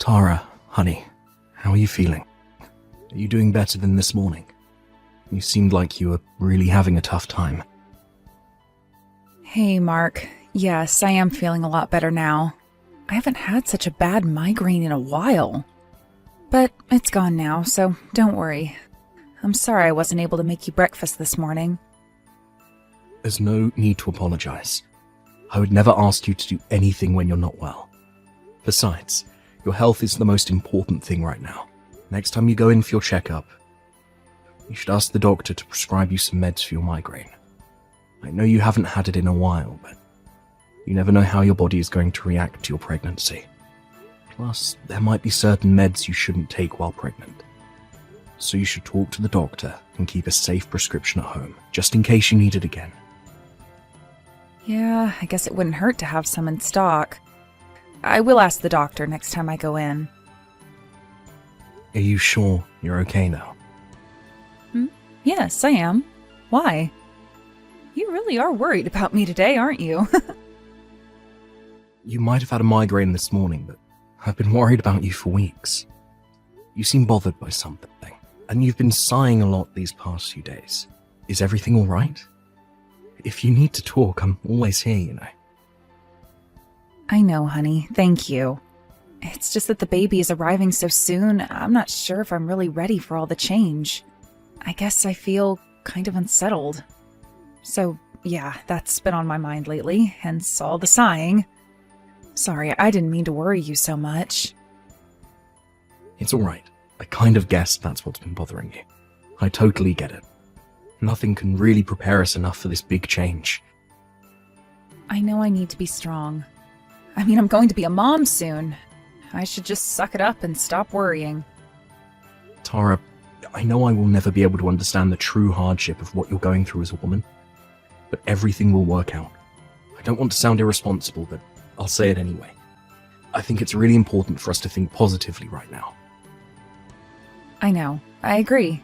Tara, honey, how are you feeling? Are you doing better than this morning? You seemed like you were really having a tough time. Hey, Mark. Yes, I am feeling a lot better now. I haven't had such a bad migraine in a while. But it's gone now, so don't worry. I'm sorry I wasn't able to make you breakfast this morning. There's no need to apologize. I would never ask you to do anything when you're not well. Besides, your health is the most important thing right now. Next time you go in for your checkup, you should ask the doctor to prescribe you some meds for your migraine. I know you haven't had it in a while, but you never know how your body is going to react to your pregnancy. Plus, there might be certain meds you shouldn't take while pregnant. So you should talk to the doctor and keep a safe prescription at home, just in case you need it again. Yeah, I guess it wouldn't hurt to have some in stock. I will ask the doctor next time I go in. Are you sure you're okay now? Yes, I am. Why? You really are worried about me today, aren't you? You might have had a migraine this morning, but I've been worried about you for weeks. You seem bothered by something, and you've been sighing a lot these past few days. Is everything all right? If you need to talk, I'm always here, you know. I know, honey. Thank you. It's just that the baby is arriving so soon, I'm not sure if I'm really ready for all the change. I guess I feel kind of unsettled. So, yeah, that's been on my mind lately, hence all the sighing. Sorry, I didn't mean to worry you so much. It's all right. I kind of guessed that's what's been bothering you. I totally get it. Nothing can really prepare us enough for this big change. I know I need to be strong. I mean, I'm going to be a mom soon. I should just suck it up and stop worrying. Tara, I know I will never be able to understand the true hardship of what you're going through as a woman, but everything will work out. I don't want to sound irresponsible, but I'll say it anyway. I think it's really important for us to think positively right now. I know. I agree.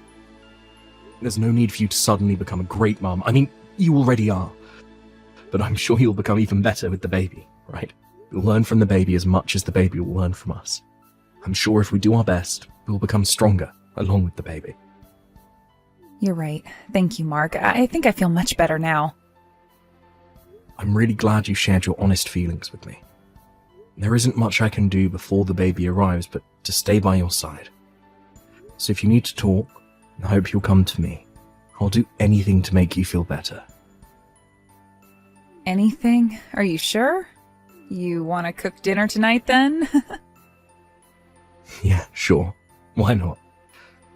There's no need for you to suddenly become a great mum. I mean, you already are. But I'm sure you'll become even better with the baby, right? We'll learn from the baby as much as the baby will learn from us. I'm sure if we do our best, we'll become stronger along with the baby. You're right. Thank you, Mark. I think I feel much better now. I'm really glad you shared your honest feelings with me. There isn't much I can do before the baby arrives but to stay by your side. So if you need to talk, I hope you'll come to me. I'll do anything to make you feel better. Anything? Are you sure? You want to cook dinner tonight then? Yeah, sure. Why not?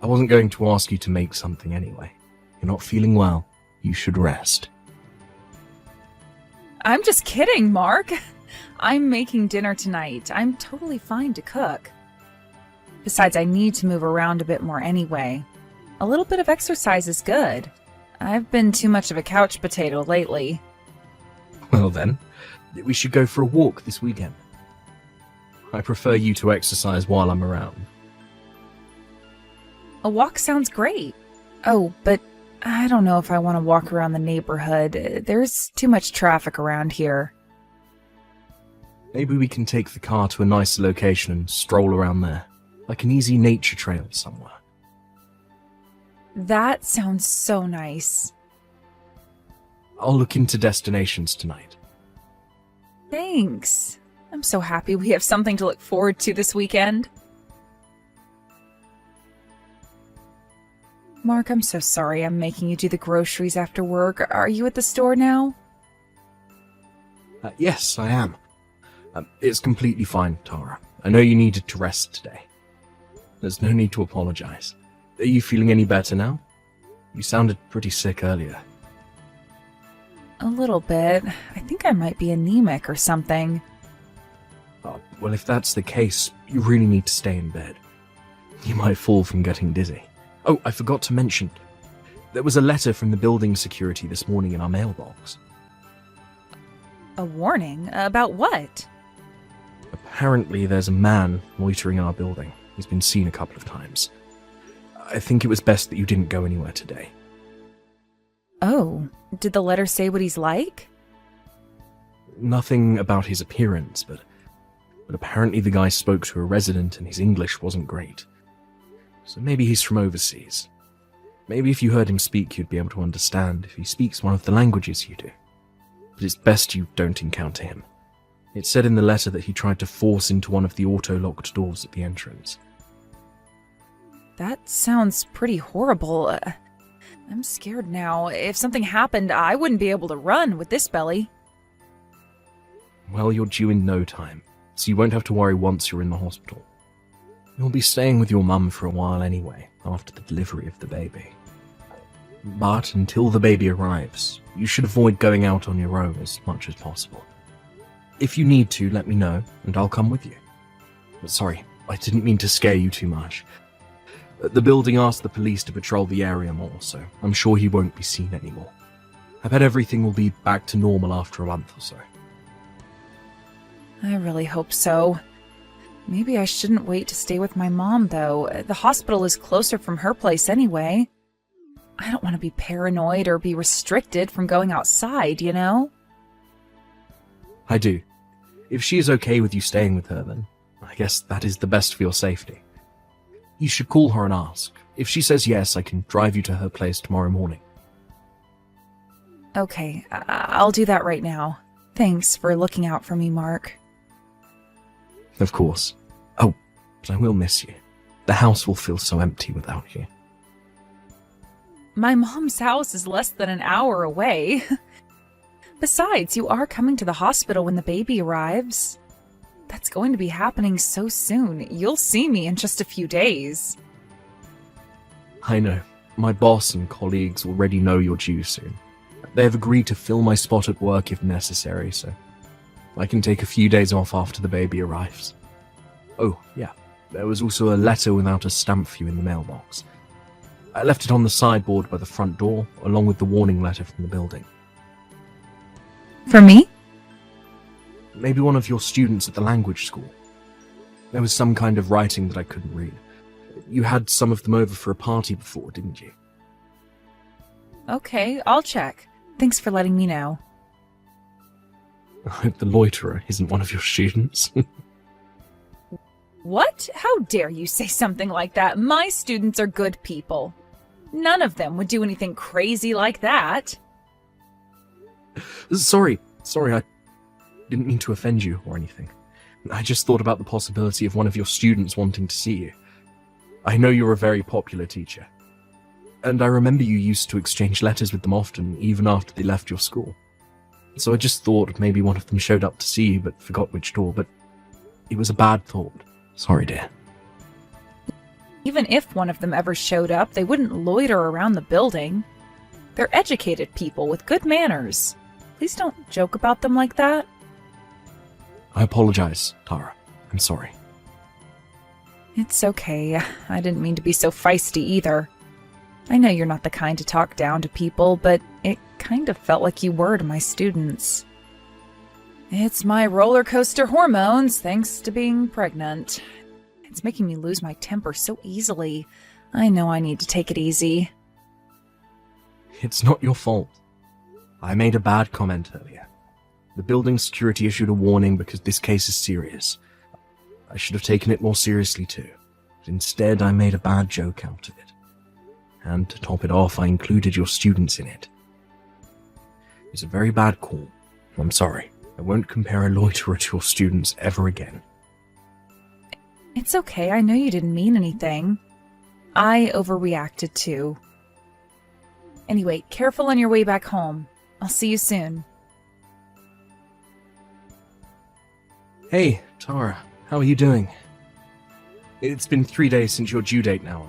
I wasn't going to ask you to make something anyway. You're not feeling well. You should rest. I'm just kidding, Mark. I'm making dinner tonight. I'm totally fine to cook. Besides, I need to move around a bit more anyway. A little bit of exercise is good. I've been too much of a couch potato lately. Well then, we should go for a walk this weekend. I prefer you to exercise while I'm around. A walk sounds great. Oh, but I don't know if I want to walk around the neighborhood. There's too much traffic around here. Maybe we can take the car to a nicer location and stroll around there, like an easy nature trail somewhere. That sounds so nice. I'll look into destinations tonight. Thanks. I'm so happy we have something to look forward to this weekend. Mark, I'm so sorry I'm making you do the groceries after work. Are you at the store now? Yes, I am. It's completely fine, Tara. I know you needed to rest today. There's no need to apologize. Are you feeling any better now? You sounded pretty sick earlier. A little bit. I think I might be anemic or something. Well, if that's the case, you really need to stay in bed. You might fall from getting dizzy. Oh, I forgot to mention. There was a letter from the building security this morning in our mailbox. A warning? About what? Apparently there's a man loitering in our building. He's been seen a couple of times. I think it was best that you didn't go anywhere today. Oh, did the letter say what he's like? Nothing about his appearance, but but apparently the guy spoke to a resident and his English wasn't great. So maybe he's from overseas. Maybe if you heard him speak, you'd be able to understand if he speaks one of the languages you do. But it's best you don't encounter him. It said in the letter that he tried to force into one of the auto-locked doors at the entrance. That sounds pretty horrible. I'm scared now. If something happened, I wouldn't be able to run with this belly. Well, you're due in no time, so you won't have to worry once you're in the hospital. You'll be staying with your mum for a while anyway, after the delivery of the baby. But until the baby arrives, you should avoid going out on your own as much as possible. If you need to, let me know, and I'll come with you. But sorry, I didn't mean to scare you too much. The building asked the police to patrol the area more, so I'm sure he won't be seen anymore. I bet everything will be back to normal after a month or so. I really hope so. Maybe I shouldn't wait to stay with my mom, though. The hospital is closer from her place anyway. I don't want to be paranoid or be restricted from going outside, you know? I do. If she is okay with you staying with her, then I guess that is the best for your safety. You should call her and ask. If she says yes, I can drive you to her place tomorrow morning. Okay, I'll do that right now. Thanks for looking out for me, Mark. Of course. Oh, but I will miss you. The house will feel so empty without you. My mom's house is less than an hour away. Besides, you are coming to the hospital when the baby arrives. That's going to be happening so soon. You'll see me in just a few days. I know. My boss and colleagues already know you're due soon. They have agreed to fill my spot at work if necessary, so I can take a few days off after the baby arrives. Oh, yeah. There was also a letter without a stamp for you in the mailbox. I left it on the sideboard by the front door, along with the warning letter from the building. For me? Maybe one of your students at the language school. There was some kind of writing that I couldn't read. You had some of them over for a party before, didn't you? Okay, I'll check. Thanks for letting me know. I hope the loiterer isn't one of your students. What? How dare you say something like that? My students are good people. None of them would do anything crazy like that. Sorry, I didn't mean to offend you or anything. I just thought about the possibility of one of your students wanting to see you. I know you're a very popular teacher. And I remember you used to exchange letters with them often, even after they left your school. So I just thought maybe one of them showed up to see you but forgot which door, but it was a bad thought. Sorry, dear. Even if one of them ever showed up, they wouldn't loiter around the building. They're educated people with good manners. Please don't joke about them like that. I apologize, Tara. I'm sorry. It's okay. I didn't mean to be so feisty either. I know you're not the kind to talk down to people, but it kind of felt like you were to my students. It's my roller coaster hormones, thanks to being pregnant. It's making me lose my temper so easily. I know I need to take it easy. It's not your fault. I made a bad comment earlier. The building security issued a warning because this case is serious. I should have taken it more seriously too. But instead, I made a bad joke out of it. And to top it off, I included your students in it. It's a very bad call. I'm sorry. I won't compare a loiterer to your students ever again. It's okay. I know you didn't mean anything. I overreacted too. Anyway, careful on your way back home. I'll see you soon. Hey, Tara. How are you doing? It's been 3 days since your due date now.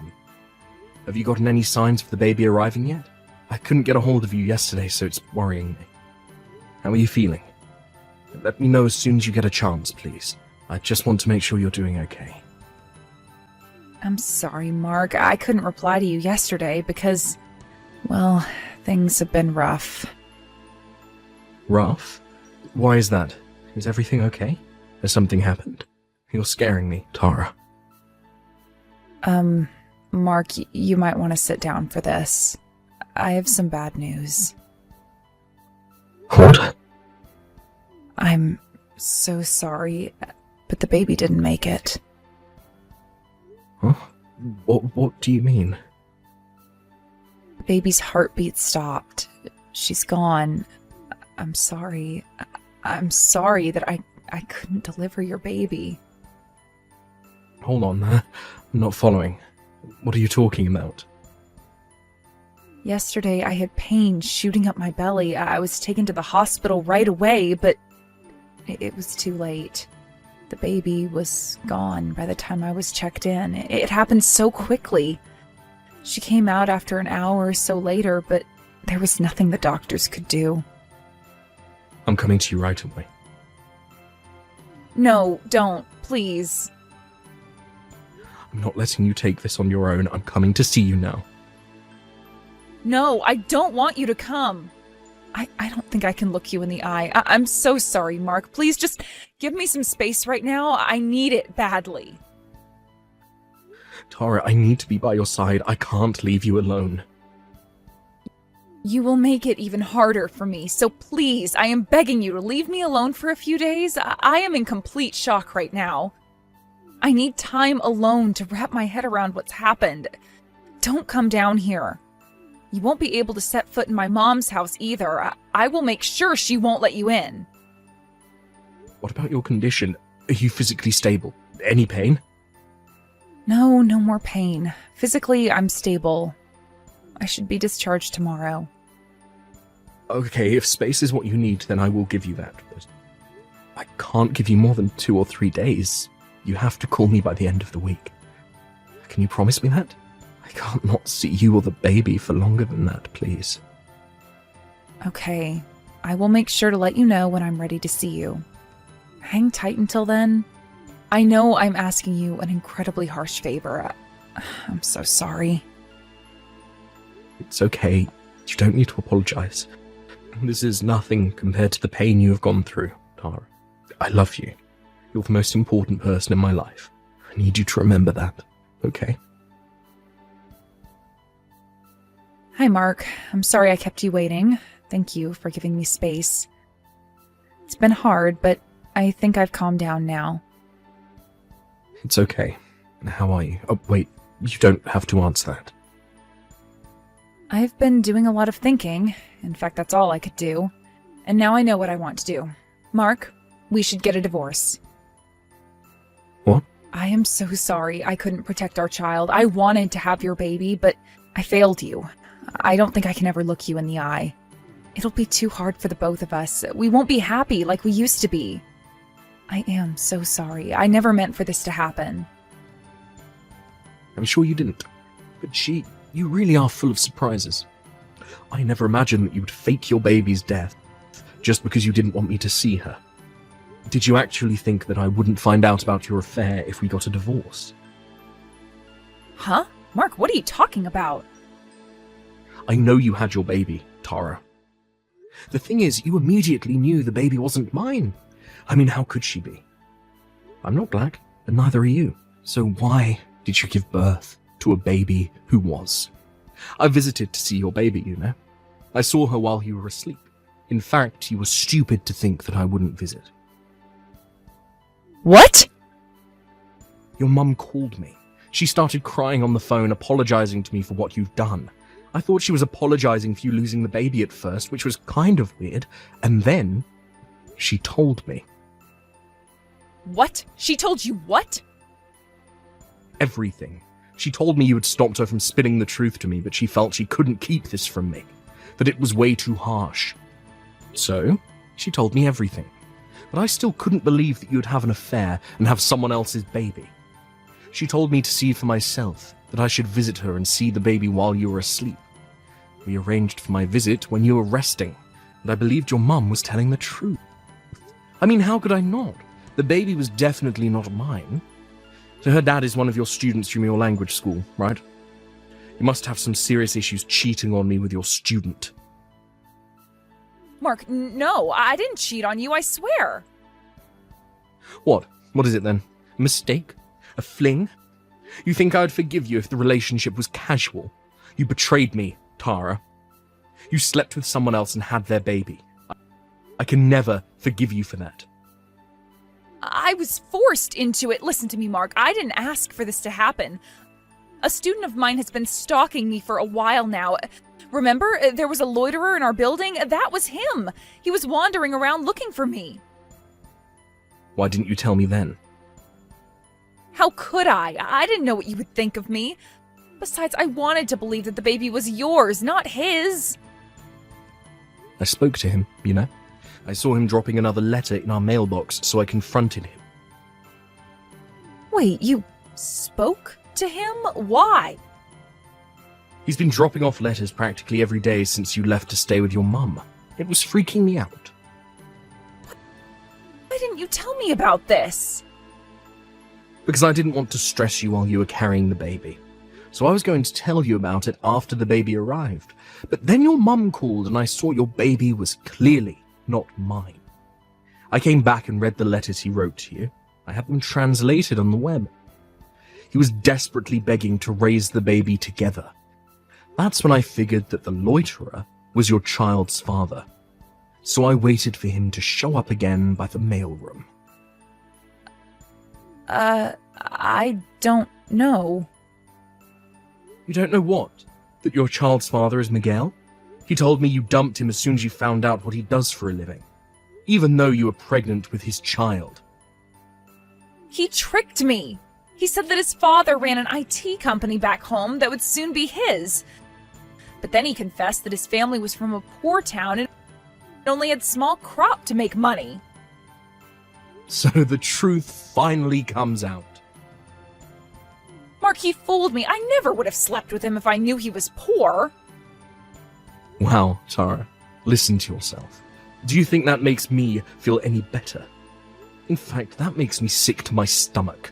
Have you gotten any signs of the baby arriving yet? I couldn't get a hold of you yesterday, so it's worrying me. How are you feeling? Let me know as soon as you get a chance, please. I just want to make sure you're doing okay. I'm sorry, Mark. I couldn't reply to you yesterday because, well, things have been rough. Rough? Why is that? Is everything okay? Has something happened? You're scaring me, Tara. Mark, you might want to sit down for this. I have some bad news. What? I'm so sorry. but the baby didn't make it. Huh? What do you mean? The baby's heartbeat stopped. She's gone. I'm sorry. I'm sorry that I couldn't deliver your baby. Hold on, I'm not following. What are you talking about? Yesterday, I had pain shooting up my belly. I was taken to the hospital right away, but it was too late. The baby was gone by the time I was checked in. It happened so quickly. She came out after an hour or so later, but there was nothing the doctors could do. I'm coming to you right away. No, don't, please. I'm not letting you take this on your own. I'm coming to see you now. No, I don't want you to come. I don't think I can look you in the eye. I'm so sorry, Mark. Please just give me some space right now. I need it badly. Tara, I need to be by your side. I can't leave you alone. You will make it even harder for me, so please, I am begging you to leave me alone for a few days. I am in complete shock right now. I need time alone to wrap my head around what's happened. Don't come down here. You won't be able to set foot in my mom's house either. I will make sure she won't let you in. What about your condition? Are you physically stable? Any pain? No more pain. Physically, I'm stable. I should be discharged tomorrow. Okay, if space is what you need, then I will give you that. But I can't give you more than 2 or 3 days. You have to call me by the end of the week. Can you promise me that? I can't not see you or the baby for longer than that, please. Okay, I will make sure to let you know when I'm ready to see you. Hang tight until then. I know I'm asking you an incredibly harsh favor. I'm so sorry. It's okay. You don't need to apologize. This is nothing compared to the pain you have gone through, Tara. I love you. You're the most important person in my life. I need you to remember that, okay? Hi, Mark. I'm sorry I kept you waiting. Thank you for giving me space. It's been hard, but I think I've calmed down now. It's okay. How are you? Oh, wait. You don't have to answer that. I've been doing a lot of thinking. In fact, that's all I could do. And now I know what I want to do. Mark, we should get a divorce. What? I am so sorry I couldn't protect our child. I wanted to have your baby, but I failed you. I don't think I can ever look you in the eye. It'll be too hard for the both of us. We won't be happy like we used to be. I am so sorry. I never meant for this to happen. I'm sure you didn't. But you really are full of surprises. I never imagined that you would fake your baby's death just because you didn't want me to see her. Did you actually think that I wouldn't find out about your affair if we got a divorce? Huh? Mark, what are you talking about? I know you had your baby, Tara. The thing is, you immediately knew the baby wasn't mine. I mean, how could she be? I'm not black, and neither are you. So why did you give birth to a baby who was? I visited to see your baby, you know. I saw her while you were asleep. In fact, you were stupid to think that I wouldn't visit. What? Your mum called me. She started crying on the phone, apologizing to me for what you've done. I thought she was apologizing for you losing the baby at first, which was kind of weird, and then she told me. What? She told you what? Everything. She told me you had stopped her from spitting the truth to me, but she felt she couldn't keep this from me, that it was way too harsh. So, she told me everything. But I still couldn't believe that you'd have an affair and have someone else's baby. She told me to see for myself, that I should visit her and see the baby while you were asleep. We arranged for my visit when you were resting, and I believed your mum was telling the truth. I mean, how could I not? The baby was definitely not mine. So her dad is one of your students from your language school, right? You must have some serious issues cheating on me with your student. Mark, no, I didn't cheat on you, I swear. What? What is it then? A mistake? A fling? You think I'd forgive you if the relationship was casual? You betrayed me, Tara. You slept with someone else and had their baby. I can never forgive you for that. I was forced into it. Listen to me, Mark. I didn't ask for this to happen. A student of mine has been stalking me for a while now. Remember, there was a loiterer in our building? That was him. He was wandering around looking for me. Why didn't you tell me then? How could I? I didn't know what you would think of me. Besides, I wanted to believe that the baby was yours, not his. I spoke to him, you know. I saw him dropping another letter in our mailbox, so I confronted him. Wait, you spoke to him? Why? He's been dropping off letters practically every day since you left to stay with your mum. It was freaking me out. Why didn't you tell me about this? Because I didn't want to stress you while you were carrying the baby. So I was going to tell you about it after the baby arrived. But then your mum called and I saw your baby was clearly not mine. I came back and read the letters he wrote to you. I had them translated on the web. He was desperately begging to raise the baby together. That's when I figured that the loiterer was your child's father. So I waited for him to show up again by the mailroom. I don't know. You don't know what? That your child's father is Miguel? He told me you dumped him as soon as you found out what he does for a living. Even though you were pregnant with his child. He tricked me. He said that his father ran an IT company back home that would soon be his. But then he confessed that his family was from a poor town and only had small crop to make money. So the truth finally comes out. Mark, he fooled me. I never would have slept with him if I knew he was poor. Wow, Tara, listen to yourself. Do you think that makes me feel any better? In fact, that makes me sick to my stomach.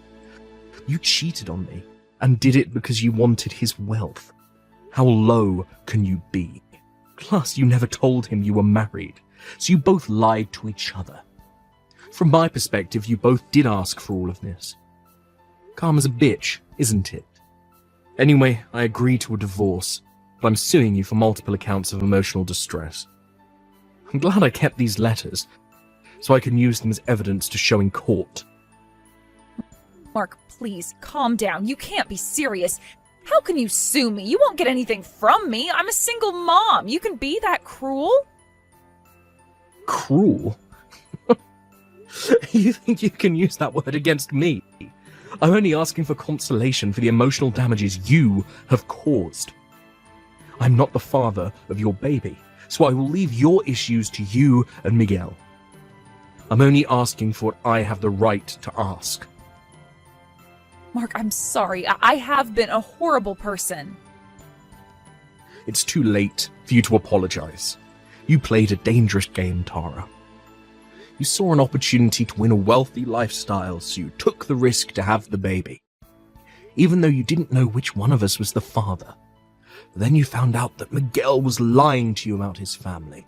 You cheated on me, and did it because you wanted his wealth. How low can you be? Plus, you never told him you were married, so you both lied to each other. From my perspective, you both did ask for all of this. Karma's a bitch, isn't it? Anyway, I agreed to a divorce, but I'm suing you for multiple accounts of emotional distress. I'm glad I kept these letters, so I can use them as evidence to show in court. Mark, please, calm down. You can't be serious. How can you sue me? You won't get anything from me. I'm a single mom. You can be that cruel? Cruel? You think you can use that word against me? I'm only asking for consolation for the emotional damages you have caused. I'm not the father of your baby, so I will leave your issues to you and Miguel. I'm only asking for what I have the right to ask. Mark, I'm sorry. I have been a horrible person. It's too late for you to apologize. You played a dangerous game, Tara. You saw an opportunity to win a wealthy lifestyle, so you took the risk to have the baby. Even though you didn't know which one of us was the father. Then you found out that Miguel was lying to you about his family.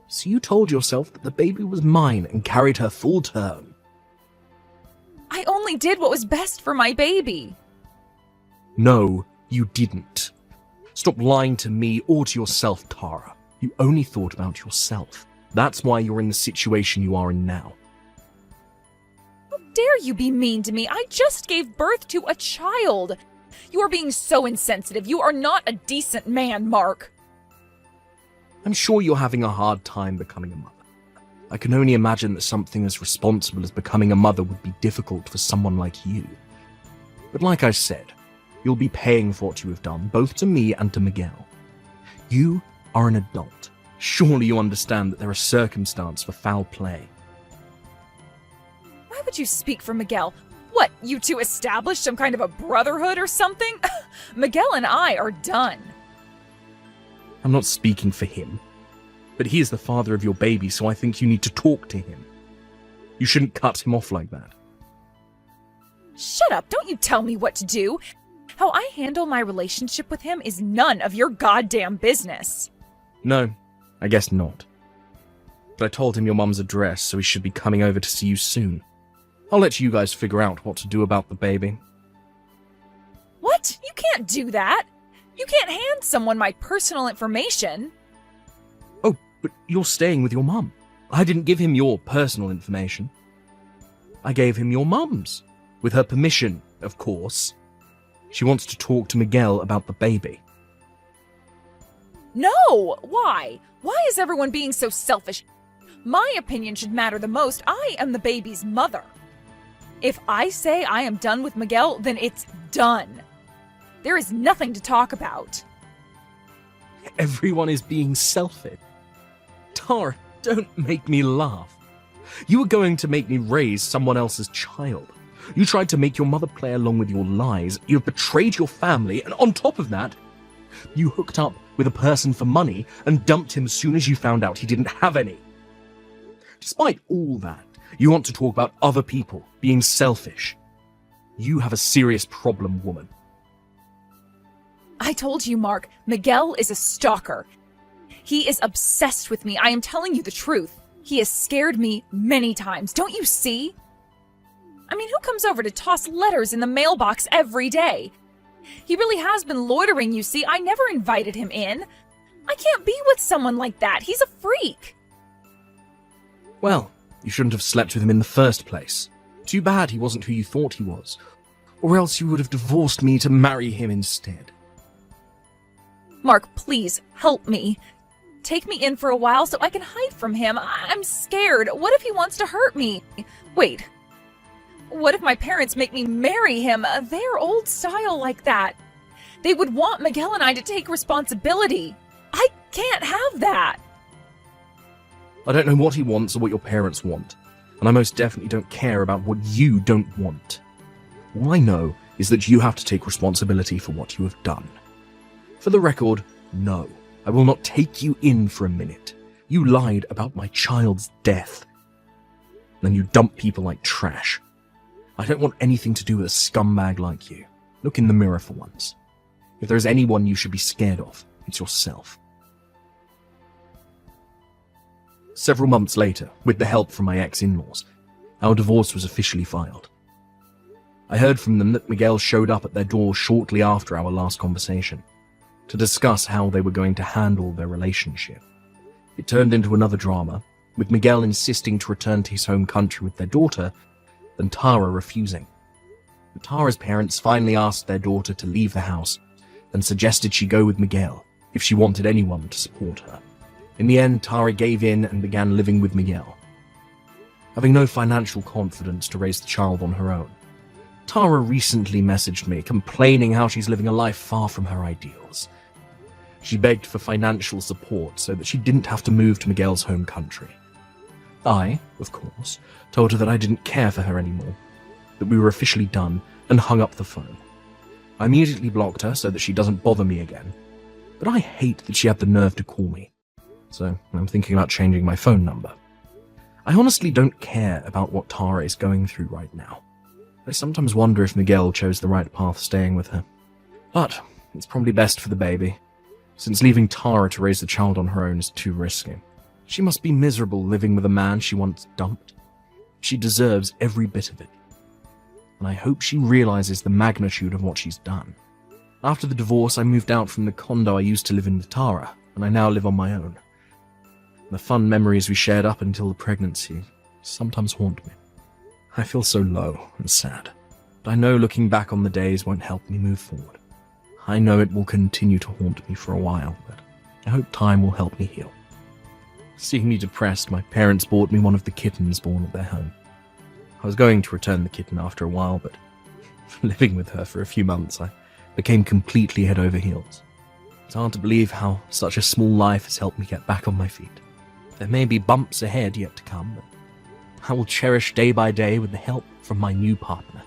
So you told yourself that the baby was mine and carried her full term. I only did what was best for my baby. No, you didn't. Stop lying to me or to yourself, Tara. You only thought about yourself. That's why you're in the situation you are in now. How dare you be mean to me? I just gave birth to a child. You are being so insensitive. You are not a decent man, Mark. I'm sure you're having a hard time becoming a mother. I can only imagine that something as responsible as becoming a mother would be difficult for someone like you. But like I said, you'll be paying for what you have done, both to me and to Miguel. You are an adult. Surely you understand that there are circumstances for foul play. Why would you speak for Miguel? What, you two established some kind of a brotherhood or something? Miguel and I are done. I'm not speaking for him. But he is the father of your baby, so I think you need to talk to him. You shouldn't cut him off like that. Shut up, don't you tell me what to do. How I handle my relationship with him is none of your goddamn business. No, I guess not. But I told him your mum's address, so he should be coming over to see you soon. I'll let you guys figure out what to do about the baby. What? You can't do that. You can't hand someone my personal information. Oh, but you're staying with your mum. I didn't give him your personal information. I gave him your mum's. With her permission, of course. She wants to talk to Miguel about the baby. No! Why? Why is everyone being so selfish? My opinion should matter the most. I am the baby's mother. If I say I am done with Miguel, then it's done. There is nothing to talk about. Everyone is being selfish. Tara, don't make me laugh. You were going to make me raise someone else's child. You tried to make your mother play along with your lies. You have betrayed your family, and on top of that, you hooked up with a person for money and dumped him as soon as you found out he didn't have any. Despite all that, you want to talk about other people being selfish. You have a serious problem, woman. I told you, Mark, Miguel is a stalker. He is obsessed with me. I am telling you the truth. He has scared me many times. Don't you see? I mean, who comes over to toss letters in the mailbox every day? He really has been loitering, you see. I never invited him in. I can't be with someone like that. He's a freak. Well, you shouldn't have slept with him in the first place. Too bad he wasn't who you thought he was. Or else you would have divorced me to marry him instead. Mark, please, help me. Take me in for a while so I can hide from him. I'm scared. What if he wants to hurt me? Wait. What if my parents make me marry him? They're old style like that. They would want Miguel and I to take responsibility. I can't have that. I don't know what he wants or what your parents want, and I most definitely don't care about what you don't want. All I know is that you have to take responsibility for what you have done. For the record, no, I will not take you in for a minute. You lied about my child's death. Then you dump people like trash. I don't want anything to do with a scumbag like you. Look in the mirror for once. If there is anyone you should be scared of, it's yourself. Several months later, with the help from my ex-in-laws, our divorce was officially filed. I heard from them that Miguel showed up at their door shortly after our last conversation to discuss how they were going to handle their relationship. It turned into another drama, with Miguel insisting to return to his home country with their daughter, and Tara refusing. But Tara's parents finally asked their daughter to leave the house and suggested she go with Miguel if she wanted anyone to support her. In the end, Tara gave in and began living with Miguel. Having no financial confidence to raise the child on her own, Tara recently messaged me complaining how she's living a life far from her ideals. She begged for financial support so that she didn't have to move to Miguel's home country. I, of course, told her that I didn't care for her anymore, that we were officially done, and hung up the phone. I immediately blocked her so that she doesn't bother me again, but I hate that she had the nerve to call me, so I'm thinking about changing my phone number. I honestly don't care about what Tara is going through right now. I sometimes wonder if Miguel chose the right path staying with her. But it's probably best for the baby, since leaving Tara to raise the child on her own is too risky. She must be miserable living with a man she once dumped. She deserves every bit of it. And I hope she realizes the magnitude of what she's done. After the divorce, I moved out from the condo I used to live in with Tara, and I now live on my own. The fun memories we shared up until the pregnancy sometimes haunt me. I feel so low and sad, but I know looking back on the days won't help me move forward. I know it will continue to haunt me for a while, but I hope time will help me heal. Seeing me depressed, my parents bought me one of the kittens born at their home. I was going to return the kitten after a while, but living with her for a few months, I became completely head over heels. It's hard to believe how such a small life has helped me get back on my feet. There may be bumps ahead yet to come, but I will cherish day by day with the help from my new partner.